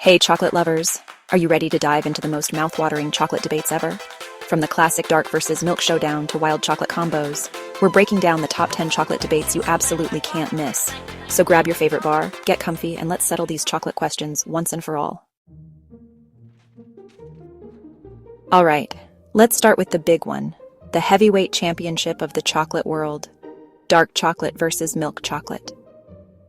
Hey, chocolate lovers! Are you ready to dive into the most mouth-watering chocolate debates ever? From the classic dark versus milk showdown to wild chocolate combos, we're breaking down the top 10 chocolate debates you absolutely can't miss. So grab your favorite bar, get comfy, and let's settle these chocolate questions once and for all. All right, let's start with the big one, the heavyweight championship of the chocolate world, dark chocolate versus milk chocolate.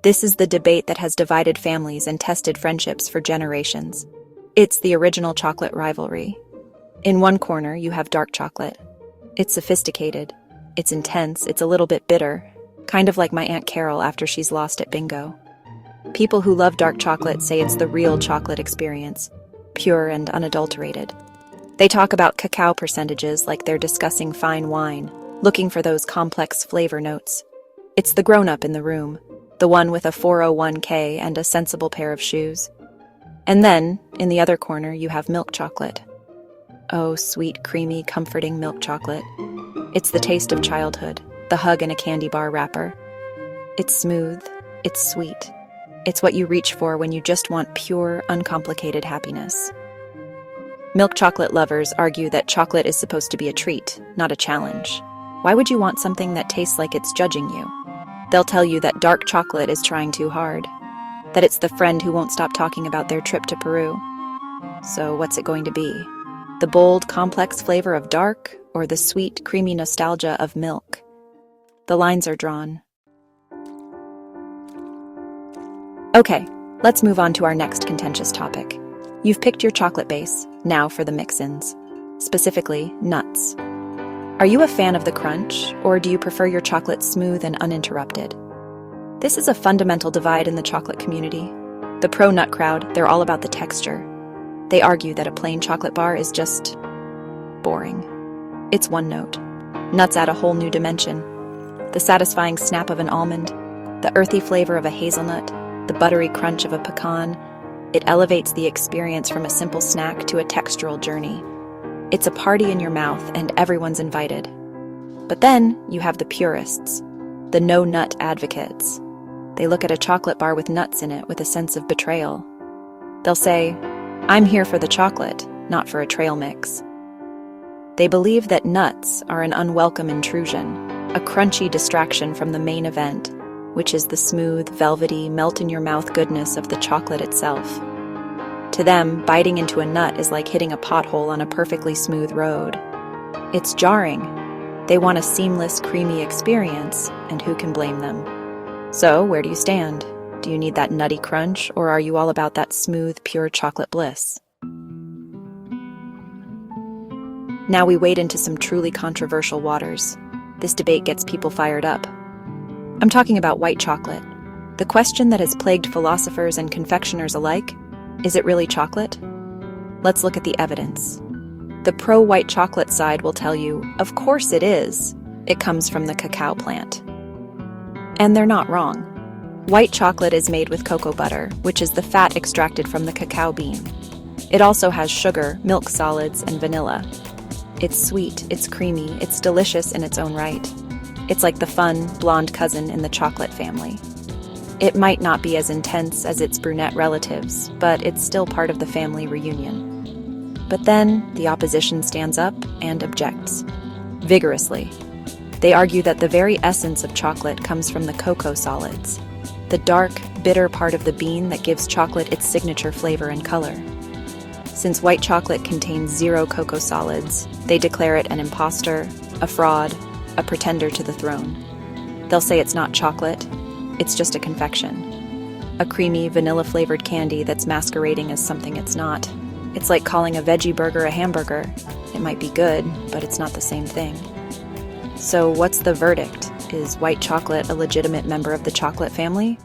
This is the debate that has divided families and tested friendships for generations. It's the original chocolate rivalry. In one corner, you have dark chocolate. It's sophisticated, it's intense, it's a little bit bitter, kind of like my Aunt Carol after she's lost at bingo. People who love dark chocolate say it's the real chocolate experience, pure and unadulterated. They talk about cacao percentages like they're discussing fine wine, looking for those complex flavor notes. It's the grown-up in the room, the one with a 401k and a sensible pair of shoes. And then, in the other corner, you have milk chocolate. Oh, sweet, creamy, comforting milk chocolate. It's the taste of childhood, the hug in a candy bar wrapper. It's smooth, it's sweet. It's what you reach for when you just want pure, uncomplicated happiness. Milk chocolate lovers argue that chocolate is supposed to be a treat, not a challenge. Why would you want something that tastes like it's judging you? They'll tell you that dark chocolate is trying too hard, that it's the friend who won't stop talking about their trip to Peru. So what's it going to be? The bold, complex flavor of dark, or the sweet, creamy nostalgia of milk? The lines are drawn. Okay, let's move on to our next contentious topic. You've picked your chocolate base, now for the mix-ins. Specifically, nuts. Are you a fan of the crunch, or do you prefer your chocolate smooth and uninterrupted? This is a fundamental divide in the chocolate community. The pro-nut crowd, they're all about the texture. They argue that a plain chocolate bar is just boring. It's one note. Nuts add a whole new dimension. The satisfying snap of an almond, the earthy flavor of a hazelnut, the buttery crunch of a pecan. It elevates the experience from a simple snack to a textural journey. It's a party in your mouth and everyone's invited. But then you have the purists, the no-nut advocates. They look at a chocolate bar with nuts in it with a sense of betrayal. They'll say, "I'm here for the chocolate, not for a trail mix." They believe that nuts are an unwelcome intrusion, a crunchy distraction from the main event, which is the smooth, velvety, melt-in-your-mouth goodness of the chocolate itself. To them, biting into a nut is like hitting a pothole on a perfectly smooth road. It's jarring. They want a seamless, creamy experience, and who can blame them? So, where do you stand? Do you need that nutty crunch, or are you all about that smooth, pure chocolate bliss? Now we wade into some truly controversial waters. This debate gets people fired up. I'm talking about white chocolate. The question that has plagued philosophers and confectioners alike: is it really chocolate? Let's look at the evidence. The pro-white chocolate side will tell you, of course it is. It comes from the cacao plant. And they're not wrong. White chocolate is made with cocoa butter, which is the fat extracted from the cacao bean. It also has sugar, milk solids, and vanilla. It's sweet, it's creamy, it's delicious in its own right. It's like the fun, blonde cousin in the chocolate family. It might not be as intense as its brunette relatives, but it's still part of the family reunion. But then, the opposition stands up and objects. Vigorously. They argue that the very essence of chocolate comes from the cocoa solids, the dark, bitter part of the bean that gives chocolate its signature flavor and color. Since white chocolate contains zero cocoa solids, they declare it an imposter, a fraud, a pretender to the throne. They'll say it's not chocolate. It's just a confection. A creamy, vanilla-flavored candy that's masquerading as something it's not. It's like calling a veggie burger a hamburger. It might be good, but it's not the same thing. So what's the verdict? Is white chocolate a legitimate member of the chocolate family?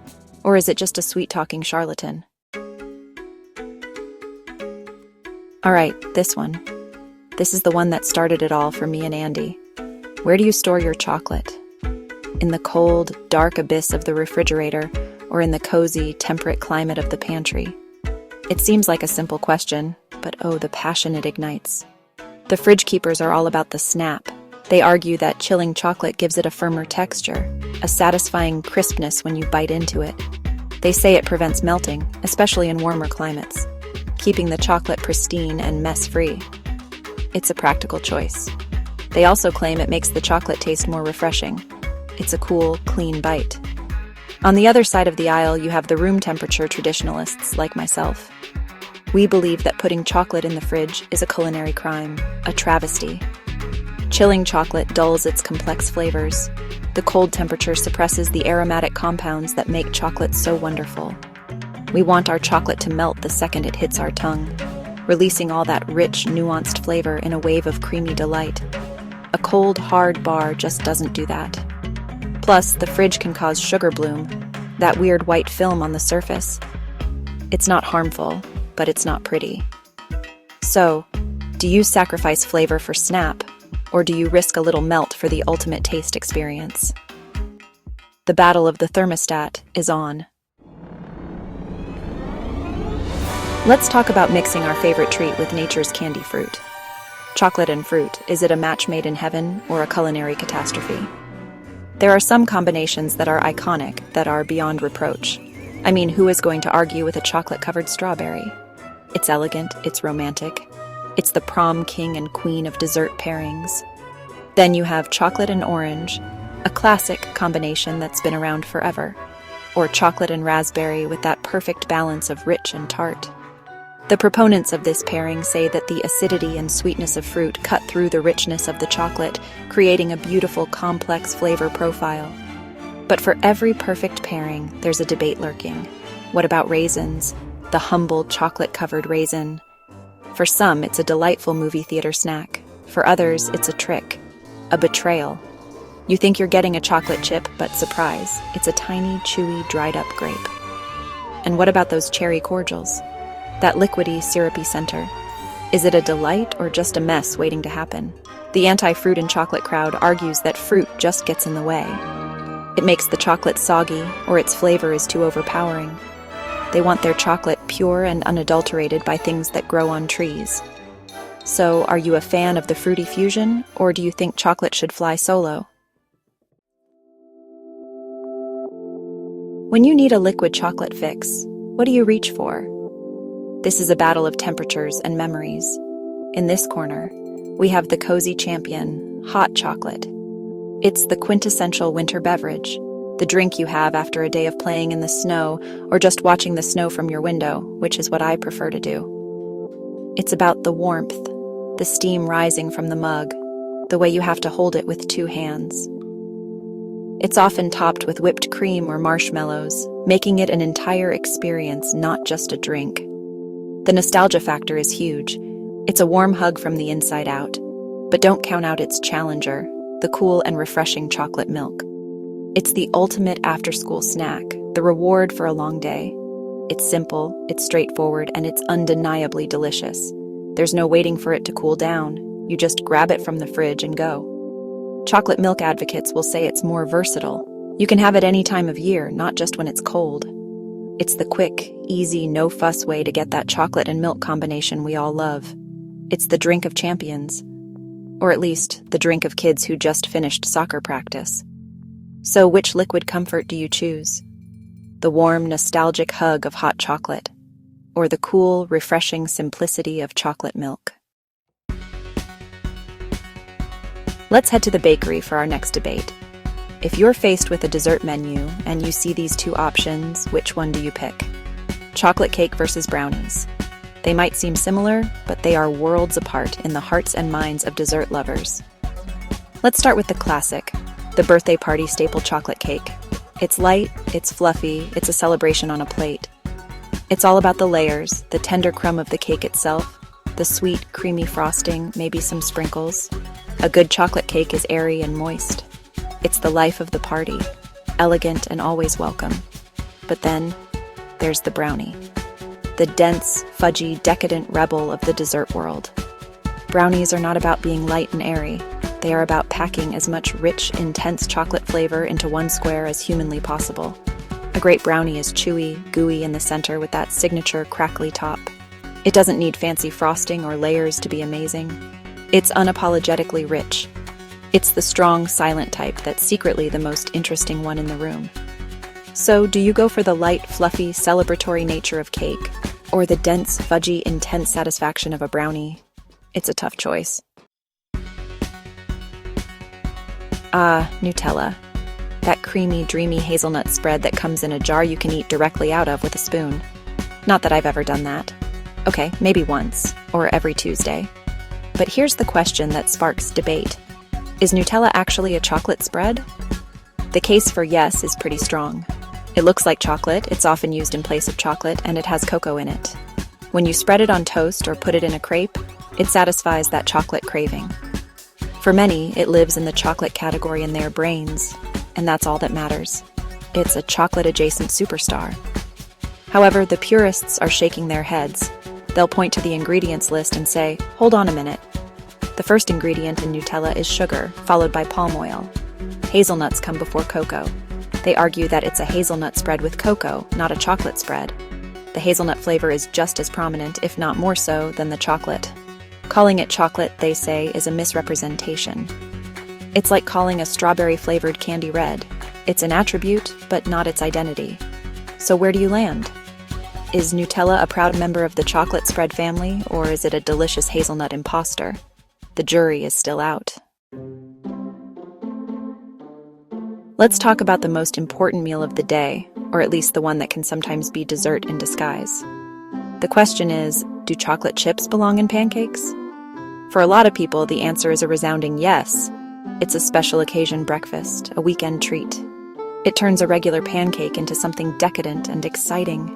Or is it just a sweet-talking charlatan? All right, this one. This is the one that started it all for me and Andy. Where do you store your chocolate? In the cold, dark abyss of the refrigerator, or in the cozy, temperate climate of the pantry? It seems like a simple question, but oh, the passion it ignites. The fridge keepers are all about the snap. They argue that chilling chocolate gives it a firmer texture, a satisfying crispness when you bite into it. They say it prevents melting, especially in warmer climates. keeping the chocolate pristine and mess-free. It's a practical choice. They also claim it makes the chocolate taste more refreshing. It's a cool, clean bite. On the other side of the aisle, you have the room temperature traditionalists like myself. We believe that putting chocolate in the fridge is a culinary crime, a travesty. Chilling chocolate dulls its complex flavors. The cold temperature suppresses the aromatic compounds that make chocolate so wonderful. We want our chocolate to melt the second it hits our tongue, releasing all that rich, nuanced flavor in a wave of creamy delight. A cold, hard bar just doesn't do that. Plus, the fridge can cause sugar bloom, that weird white film on the surface. It's not harmful, but it's not pretty. So, do you sacrifice flavor for snap, or do you risk a little melt for the ultimate taste experience? The battle of the thermostat is on. Let's talk about mixing our favorite treat with nature's candy fruit. Chocolate and fruit, is it a match made in heaven or a culinary catastrophe? There are some combinations that are iconic, that are beyond reproach. I mean, who is going to argue with a chocolate-covered strawberry? It's elegant, it's romantic. It's the prom king and queen of dessert pairings. Then you have chocolate and orange, a classic combination that's been around forever. Or chocolate and raspberry with that perfect balance of rich and tart. The proponents of this pairing say that the acidity and sweetness of fruit cut through the richness of the chocolate, creating a beautiful, complex flavor profile. But for every perfect pairing, there's a debate lurking. What about raisins? The humble chocolate-covered raisin. For some, it's a delightful movie theater snack. For others, it's a trick, a betrayal. You think you're getting a chocolate chip, but surprise, it's a tiny, chewy, dried-up grape. And what about those cherry cordials? That liquidy, syrupy center. Is it a delight or just a mess waiting to happen? The anti-fruit and chocolate crowd argues that fruit just gets in the way. It makes the chocolate soggy, or its flavor is too overpowering. They want their chocolate pure and unadulterated by things that grow on trees. So, are you a fan of the fruity fusion, or do you think chocolate should fly solo? When you need a liquid chocolate fix, what do you reach for? This is a battle of temperatures and memories. In this corner, we have the cozy champion, hot chocolate. It's the quintessential winter beverage, the drink you have after a day of playing in the snow or just watching the snow from your window, which is what I prefer to do. It's about the warmth, the steam rising from the mug, the way you have to hold it with two hands. It's often topped with whipped cream or marshmallows, making it an entire experience, not just a drink. The nostalgia factor is huge. It's a warm hug from the inside out. But don't count out its challenger, the cool and refreshing chocolate milk. It's the ultimate after-school snack, the reward for a long day. It's simple, it's straightforward, and it's undeniably delicious. There's no waiting for it to cool down. You just grab it from the fridge and go. Chocolate milk advocates will say it's more versatile. You can have it any time of year, not just when it's cold. It's the quick, easy, no-fuss way to get that chocolate and milk combination we all love. It's the drink of champions. Or at least, the drink of kids who just finished soccer practice. So which liquid comfort do you choose? The warm, nostalgic hug of hot chocolate, or the cool, refreshing simplicity of chocolate milk? Let's head to the bakery for our next debate. If you're faced with a dessert menu and you see these two options, which one do you pick? Chocolate cake versus brownies. They might seem similar, but they are worlds apart in the hearts and minds of dessert lovers. Let's start with the classic, the birthday party staple chocolate cake. It's light, it's fluffy, it's a celebration on a plate. It's all about the layers, the tender crumb of the cake itself, the sweet, creamy frosting, maybe some sprinkles. A good chocolate cake is airy and moist. It's the life of the party, elegant and always welcome. But then, there's the brownie. The dense, fudgy, decadent rebel of the dessert world. Brownies are not about being light and airy. They are about packing as much rich, intense chocolate flavor into one square as humanly possible. A great brownie is chewy, gooey in the center with that signature crackly top. It doesn't need fancy frosting or layers to be amazing. It's unapologetically rich. It's the strong, silent type that's secretly the most interesting one in the room. So, do you go for the light, fluffy, celebratory nature of cake, or the dense, fudgy, intense satisfaction of a brownie? It's a tough choice. Nutella. That creamy, dreamy hazelnut spread that comes in a jar you can eat directly out of with a spoon. Not that I've ever done that. Okay, maybe once, or every Tuesday. But here's the question that sparks debate. Is Nutella actually a chocolate spread? The case for yes is pretty strong. It looks like chocolate, it's often used in place of chocolate, and it has cocoa in it. When you spread it on toast or put it in a crepe, it satisfies that chocolate craving. For many, it lives in the chocolate category in their brains, and that's all that matters. It's a chocolate-adjacent superstar. However, the purists are shaking their heads. They'll point to the ingredients list and say, hold on a minute. The first ingredient in Nutella is sugar, followed by palm oil. Hazelnuts come before cocoa. They argue that it's a hazelnut spread with cocoa, not a chocolate spread. The hazelnut flavor is just as prominent, if not more so, than the chocolate. Calling it chocolate, they say, is a misrepresentation. It's like calling a strawberry-flavored candy red. It's an attribute, but not its identity. So where do you land? Is Nutella a proud member of the chocolate spread family, or is it a delicious hazelnut imposter? The jury is still out. Let's talk about the most important meal of the day, or at least the one that can sometimes be dessert in disguise. The question is, do chocolate chips belong in pancakes? For a lot of people, the answer is a resounding yes. It's a special occasion breakfast, a weekend treat. It turns a regular pancake into something decadent and exciting.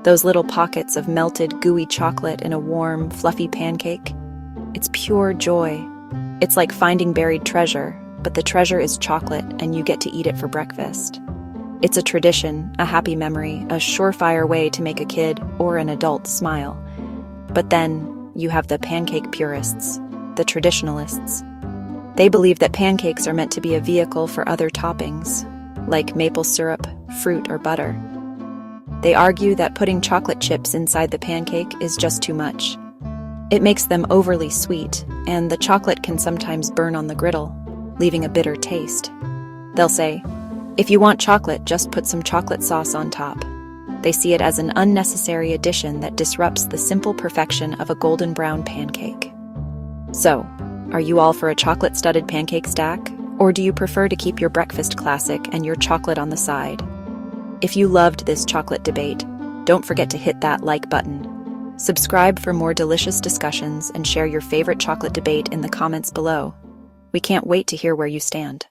Those little pockets of melted, gooey chocolate in a warm, fluffy pancake. It's pure joy. It's like finding buried treasure, but the treasure is chocolate and you get to eat it for breakfast. It's a tradition, a happy memory, a surefire way to make a kid or an adult smile. But then you have the pancake purists, the traditionalists. They believe that pancakes are meant to be a vehicle for other toppings, like maple syrup, fruit, or butter. They argue that putting chocolate chips inside the pancake is just too much. It makes them overly sweet, and the chocolate can sometimes burn on the griddle, leaving a bitter taste. They'll say, if you want chocolate, just put some chocolate sauce on top. They see it as an unnecessary addition that disrupts the simple perfection of a golden brown pancake. So, are you all for a chocolate-studded pancake stack, or do you prefer to keep your breakfast classic and your chocolate on the side? If you loved this chocolate debate, don't forget to hit that like button. Subscribe for more delicious discussions and share your favorite chocolate debate in the comments below. We can't wait to hear where you stand.